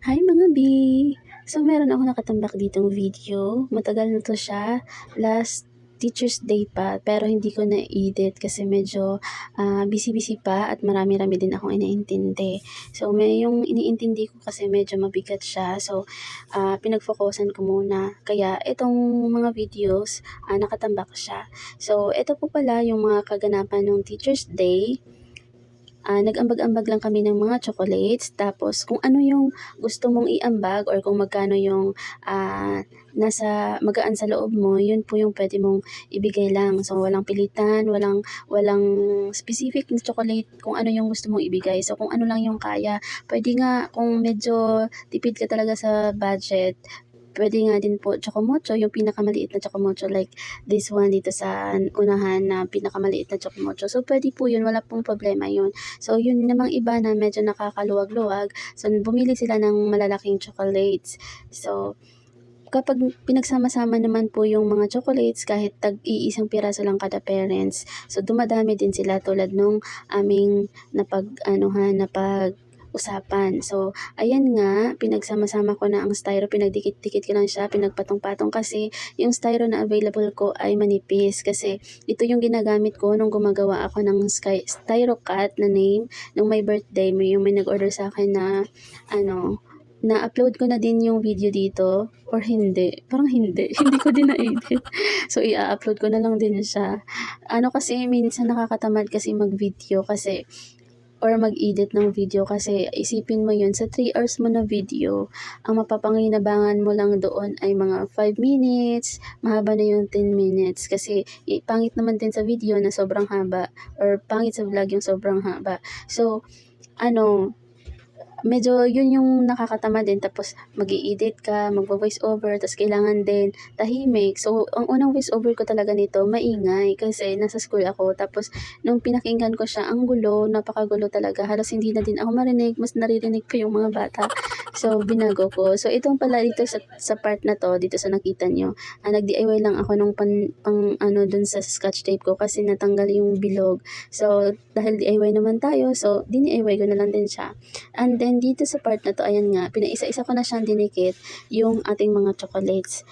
Hi mga B! So meron ako nakatambak ditong video. Matagal na 'to siya, last Teacher's Day pa, pero hindi ko na-edit kasi medyo, busy-busy pa at marami-rami din akong iniintindi. So may yung iniintindi ko kasi medyo mabigat siya, so, pinag-focusan ko muna. Kaya itong mga videos, nakatambak siya. So ito po pala yung mga kaganapan nung Teacher's Day. Nag-ambag-ambag lang kami ng mga chocolates, tapos kung ano yung gusto mong iambag or kung magkano yung magaan sa loob mo, yun po yung pwede mong ibigay lang. So walang pilitan, walang specific na chocolate kung ano yung gusto mong ibigay. So kung ano lang yung kaya. Pwede nga kung medyo tipid ka talaga sa budget, pwede nga din po chocomocho, yung pinakamaliit na chocomocho like this one dito sa unahan na pinakamaliit na chocomocho. So pwede po yun, wala pong problema yun. So yun namang iba na medyo nakakaluwag-luwag, so bumili sila ng malalaking chocolates. So kapag pinagsama-sama naman po yung mga chocolates, kahit tag-iisang piraso lang kada parents, so dumadami din sila tulad nung aming napag-usapan. So ayan nga, pinagsama-sama ko na ang styro, pinagdikit-dikit ko lang siya, pinagpatong-patong kasi yung styro na available ko ay manipis, kasi ito yung ginagamit ko nung gumagawa ako ng styro cut na name nung may birthday. May nag-order sa akin na na-upload ko na din yung video dito or hindi? Parang hindi. Hindi ko din na-edit. So, i-upload ko na lang din siya. Kasi minsan nakakatamad kasi mag-video kasi or mag-edit ng video kasi isipin mo yun, sa 3 hours mo na video, ang mapapanginabangan mo lang doon ay mga 5 minutes, mahaba na yung 10 minutes kasi pangit naman din sa video na sobrang haba or pangit sa vlog yung sobrang haba. So, medyo yun yung nakakatamad din, tapos mag-i-edit ka, magvo-voice over, tapos kailangan din tahimik. So, ang unang voice over ko talaga nito, maingay, kasi nasa school ako. Tapos, nung pinakinggan ko siya, ang gulo, napakagulo talaga. Halos hindi na din ako marinig, mas naririnig pa yung mga bata. So, binago ko. So, itong pala dito sa part na to, dito sa nakita nyo, nag-DIY lang ako nung dun sa scotch tape ko kasi natanggal yung bilog. So, dahil DIY naman tayo, so, DIY ko na lang din siya. And then, dito sa part na to, ayan nga, pinaisa-isa ko na siyang dinikit yung ating mga chocolates.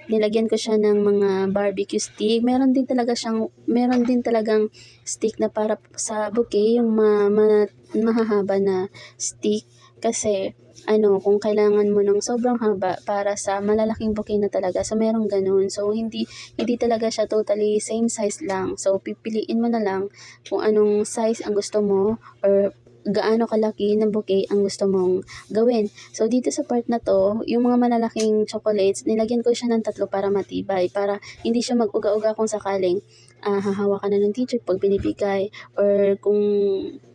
Nilagyan ko siya ng mga barbecue stick. Meron din talagang stick na para sa bouquet, yung mahahaba na stick. Kasi, kung kailangan mo ng sobrang haba para sa malalaking bouquet na talaga. So, merong ganun. So, hindi talaga siya totally same size lang. So, pipiliin mo na lang kung anong size ang gusto mo or gaano kalaki ng bouquet ang gusto mong gawin. So, dito sa part na to, yung mga malalaking chocolates, nilagyan ko siya ng 3 para matibay, para hindi siya mag-uga-uga kung sakaling hahawakan na ng teacher pag binibigay, or kung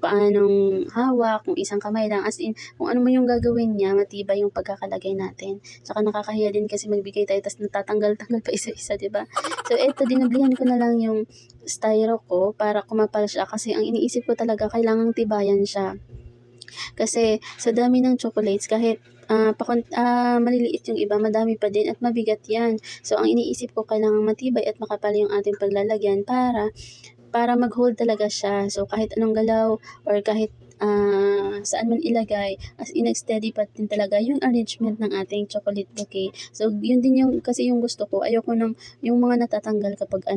paanong hawak, kung isang kamay lang, as in, kung ano man yung gagawin niya, matibay yung pagkakalagay natin. Saka nakakahiya din kasi magbigay tayo, tapos natatanggal-tanggal pa isa-isa, diba? So, eto, dinaglihan ko na lang yung styro ko para kumapal siya, kasi ang iniisip ko talaga kailangang tibayan siya. Kasi sa dami ng chocolates, kahit maliliit yung iba, madami pa din at mabigat yan. So ang iniisip ko, kailangang matibay at makapal yung ating paglalagyan para mag-hold talaga siya. So kahit anong galaw or kahit saan man ilagay, as in steady pa din talaga yung arrangement ng ating chocolate bouquet. So yun din kasi yung gusto ko. Ayoko nang yung mga natatanggal kapag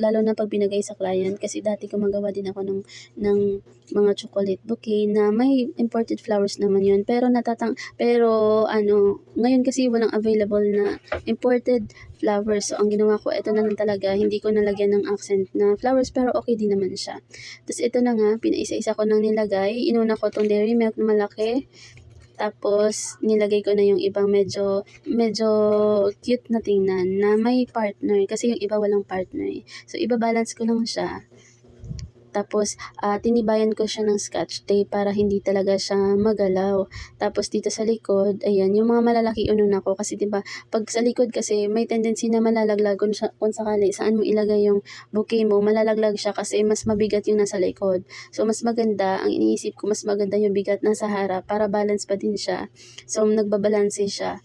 lalo na pag binigay sa client, kasi dati gumagawa din ako ng mga chocolate bouquet na may imported flowers naman yun. Pero ngayon kasi walang available na imported flowers. So ang ginawa ko, ito na lang talaga, hindi ko nalagyan ng accent na flowers, pero okay din naman siya. Tapos ito na nga, pinaisa-isa ko nang nilagay. Inuna ko tong dairy milk na malaki. Tapos nilagay ko na yung ibang medyo cute na tingnan na may partner, kasi yung iba walang partner. So iba-balance ko lang siya. Tapos, tinibayan ko siya ng scotch tape para hindi talaga siya magalaw. Tapos, dito sa likod, ayan, yung mga malalaki ununa ko. Kasi, diba, pag sa likod kasi, may tendency na malalaglag kung sakali saan mo ilagay yung bouquet mo, malalaglag siya kasi mas mabigat yung nasa likod. So, mas maganda, ang iniisip ko, mas maganda yung bigat nasa harap para balance pa din siya. So, nagbabalanse siya.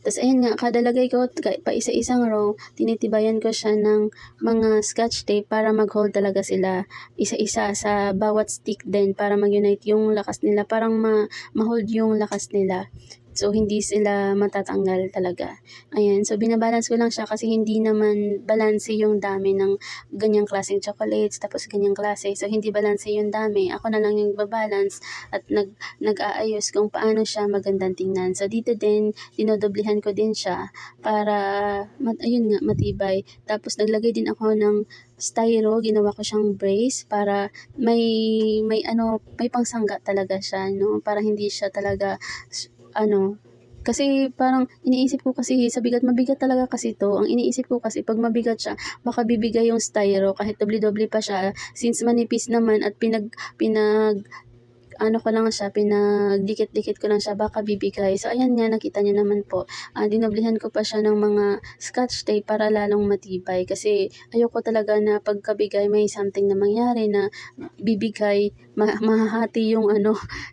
Tas ayan nga, kada lagay ko pa isa-isang row, tinitibayan ko siya ng mga scotch tape para mag-hold talaga sila isa-isa sa bawat stick din para mag-unite yung lakas nila, parang ma-hold yung lakas nila. So, hindi sila matatanggal talaga. Ayan, so binabalance ko lang siya kasi hindi naman balanse yung dami ng ganyang klaseng chocolates, tapos ganyang klase. So, hindi balanse yung dami. Ako na lang yung babalance at nag-aayos kung paano siya magandang tingnan. So, dito din, dinodoblihan ko din siya para, ayun nga, matibay. Tapos, naglagay din ako ng styro, ginawa ko siyang brace para may pangsangga talaga siya, no? Para hindi siya talaga, kasi parang iniisip ko kasi sa mabigat talaga kasi to. Ang iniisip ko kasi pag mabigat siya, baka bibigay yung styro kahit doble-doble pa siya since manipis naman at ko lang siya, pinagdikit-dikit ko lang siya, baka bibigay. So, ayan nga, nakita niyo naman po. Dinoblihan ko pa siya ng mga scotch tape para lalong matibay. Kasi, ayoko talaga na pagkabigay may something na mangyari na bibigay, mahahati yung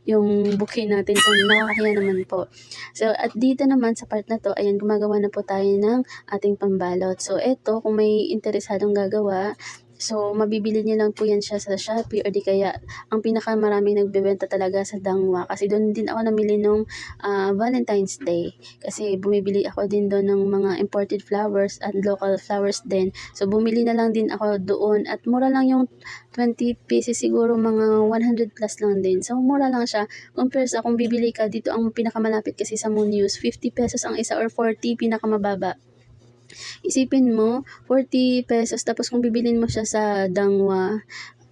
yung bouquet natin. So, nakakahiya naman po. So, at dito naman sa part na to, ayan, gumagawa na po tayo ng ating pambalot. So, eto, kung may interesadong gagawa, so, mabibili niyo lang po yan siya sa Shopee or di kaya ang pinakamaraming nagbebenta talaga sa Dangwa. Kasi doon din ako namili nung Valentine's Day. Kasi bumibili ako din doon ng mga imported flowers at local flowers din. So, bumili na lang din ako doon at mura lang yung 20 pieces, siguro mga 100 plus lang din. So, mura lang siya. Compare sa kung bibili ka dito, ang pinakamalapit kasi sa Moon News, 50 pesos ang isa or 40 pinakamababa. Isipin mo, 40 pesos, tapos kung bibilin mo siya sa Dangwa,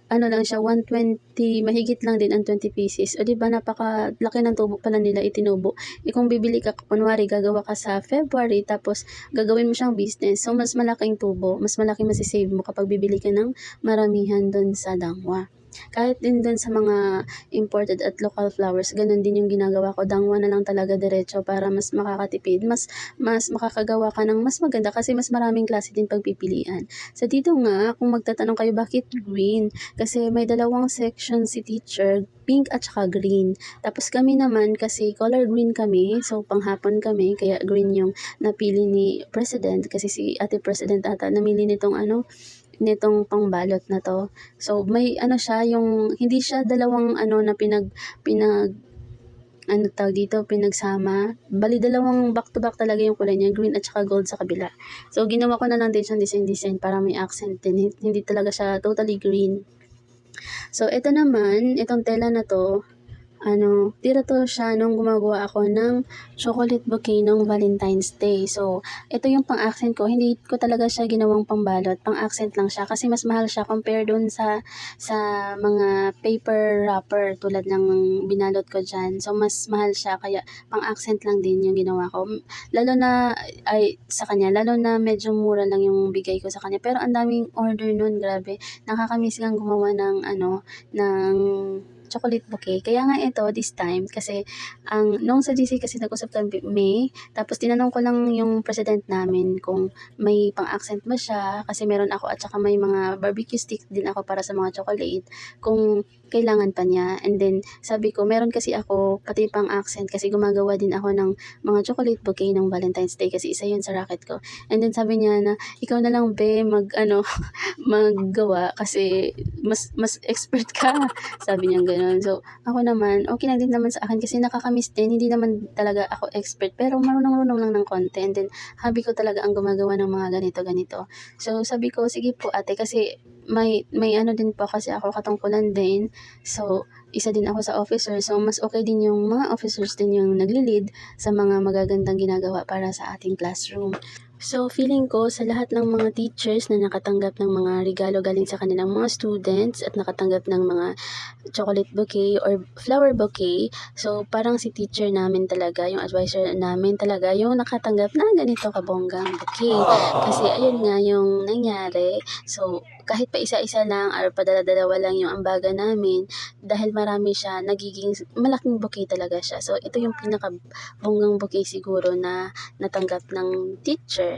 lang siya, 120, mahigit lang din ang 20 pieces. O diba, napakalaki ng tubo pala nila itinubo. Kung bibili ka, kunwari, gagawa ka sa February, tapos gagawin mo siyang business. So, mas malaking tubo, mas malaki masisave mo kapag bibili ka ng maramihan doon sa Dangwa. Kahit din doon sa mga imported at local flowers, ganun din yung ginagawa ko. Dangwa na lang talaga diretso para mas makakatipid, mas makakagawa ka ng mas maganda kasi mas maraming klase din pagpipilian. So, dito nga, kung magtatanong kayo bakit green, kasi may dalawang section si teacher, pink at saka green. Tapos kami naman, kasi color green kami, so panghapon kami, kaya green yung napili ni President, kasi si Ate President ata namili nitong pangbalot na to. So, may siya, yung, hindi siya dalawang na pinagsama. Bali, dalawang back-to-back talaga yung kulay niya, green at saka gold sa kabila. So, ginawa ko na lang din siyang design para may accent din. Hindi talaga siya totally green. So, ito naman, itong tela na to, tira to siya nung gumagawa ako ng chocolate bouquet ng Valentine's Day. So, ito yung pang-accent ko. Hindi ko talaga siya ginawang pambalot. Pang-accent lang siya kasi mas mahal siya compare dun sa mga paper wrapper tulad ng binalot ko dyan. So, mas mahal siya kaya pang-accent lang din yung ginawa ko. Lalo na medyo mura lang yung bigay ko sa kanya. Pero ang daming order nun, grabe. Nakakamiss lang gumawa ng chocolate bouquet. Kaya nga ito, this time, kasi nung sa GC kasi nag-usap kami May, tapos tinanong ko lang yung president namin kung may pang-accent ba siya, kasi meron ako at saka may mga barbecue sticks din ako para sa mga chocolate, kung kailangan pa niya. And then, sabi ko, meron kasi ako pati pang-accent kasi gumagawa din ako ng mga chocolate bouquet ng Valentine's Day kasi isa yun sa racket ko. And then, sabi niya na, ikaw na lang, be, maggawa kasi mas expert ka. Sabi niya gano'n. So, ako naman, okay lang din naman sa akin kasi nakakamiss din. Hindi naman talaga ako expert, pero marunong-runong lang ng konti. And then, hobby ko talaga ang gumagawa ng mga ganito-ganito. So, sabi ko, sige po ate, kasi may din po kasi ako katungkulan din. So, isa din ako sa officer. So, mas okay din yung mga officers din yung nagli-lead sa mga magagandang ginagawa para sa ating classroom. So, feeling ko sa lahat ng mga teachers na nakatanggap ng mga regalo galing sa kanilang mga students at nakatanggap ng mga chocolate bouquet or flower bouquet, so parang si teacher namin talaga, yung advisor namin talaga, yung nakatanggap na ganito kabonggang bouquet. Kasi ayun nga yung nangyari. So, kahit pa isa-isa lang or padala-dalawa lang yung ambaga namin, dahil marami siya, nagiging malaking bouquet talaga siya. So, ito yung pinakabonggang bouquet siguro na natanggap ng teacher.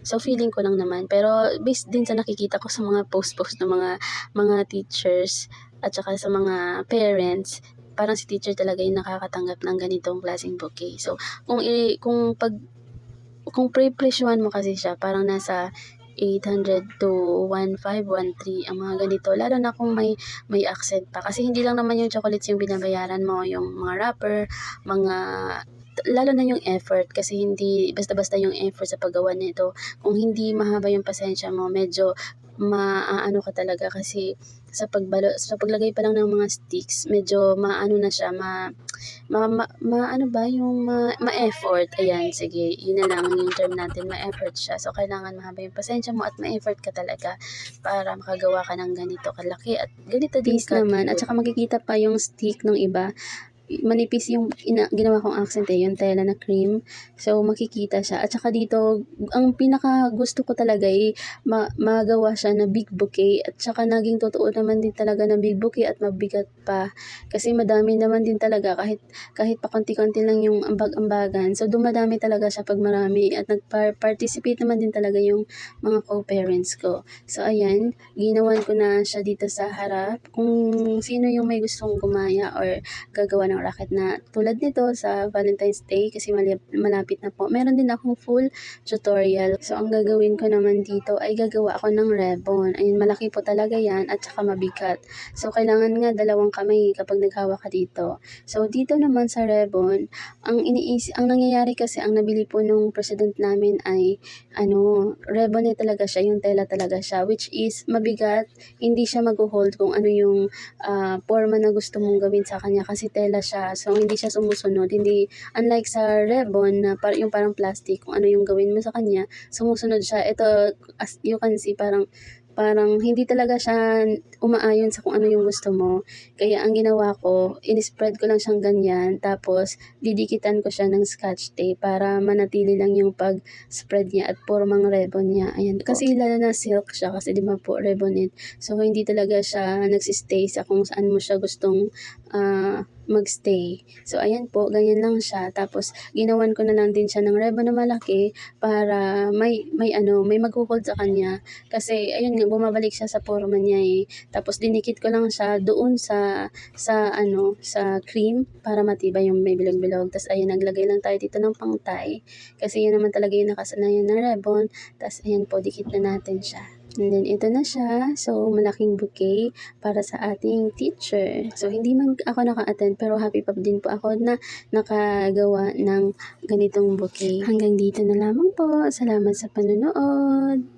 So, feeling ko lang naman. Pero, based din sa nakikita ko sa mga post-post ng mga teachers at saka sa mga parents, parang si teacher talaga yung nakakatanggap ng ganitong klaseng bouquet. So, kung kung pre-presyohan mo kasi siya, parang nasa 800 to 1,500, 1,300 ang mga ganito. Lalo na kung may accent pa. Kasi hindi lang naman yung chocolates yung binabayaran mo, yung mga wrapper, mga lalo na yung effort kasi hindi basta-basta yung effort sa paggawa nito. Kung hindi mahaba yung pasensya mo, medyo maaano ka talaga kasi sa paglagay pa lang ng mga sticks, medyo maano na siya, ano ba yung ma-effort. Ayan, sige, yun na lang yung term natin, ma-effort siya. So, kailangan mahaba yung pasensya mo at ma-effort ka talaga para makagawa ka ng ganito kalaki at ganito din naman. At saka makikita pa yung stick ng iba. Manipis yung ginawa kong accent yung tela na cream. So, makikita siya. At saka dito, ang pinaka gusto ko talaga magawa siya na big bouquet. At saka naging totoo naman din talaga na big bouquet at mabigat pa. Kasi madami naman din talaga kahit pa konti-konti lang yung ambag-ambagan. So, dumadami talaga siya pag marami. At nag-participate naman din talaga yung mga co-parents ko. So, ayan, ginawan ko na siya dito sa harap. Kung sino yung may gustong gumaya or gagawa ng racket na tulad nito sa Valentine's Day kasi malapit na po. Meron din akong full tutorial. So, ang gagawin ko naman dito ay gagawa ako ng ribbon. Ayun, malaki po talaga yan at saka mabigat. So, kailangan nga dalawang kamay kapag naghawak ka dito. So, dito naman sa ribbon, ang nangyayari kasi, ang nabili po nung president namin ay, ribbon talaga siya, yung tela talaga siya, which is mabigat, hindi siya mag-hold kung ano yung forma na gusto mong gawin sa kanya kasi tela siya. So, hindi siya sumusunod. Hindi, unlike sa ribbon na yung parang plastic, kung ano yung gawin mo sa kanya, sumusunod siya. Ito, as you can see, parang hindi talaga siya umaayon sa kung ano yung gusto mo. Kaya ang ginawa ko, in-spread ko lang siyang ganyan, tapos didikitan ko siya ng scotch tape para manatili lang yung pag-spread niya at formang ribbon niya. Ayan. Kasi lalo na silk siya kasi di ba po ribbon it. So hindi talaga siya nagsistay sa kung saan mo siya gustong magstay. So ayan po, ganyan lang siya. Tapos ginawan ko na lang din siya ng ribbon na malaki para may mag-hold sa kanya. Kasi ayun nga, bumabalik siya sa forma niya Tapos dinikit ko lang siya doon sa cream para matibay yung may bilog-bilog. Tapos ayun, naglagay lang tayo dito ng pangtay. Kasi yun naman talaga yung nakasanayan ng ribbon. Tapos ayan po, dikit na natin siya. And then, ito na siya. So, malaking bouquet para sa ating teacher. So, hindi man ako naka-attend, pero happy pa din po ako na nakagawa ng ganitong bouquet. Hanggang dito na lamang po. Salamat sa panonood.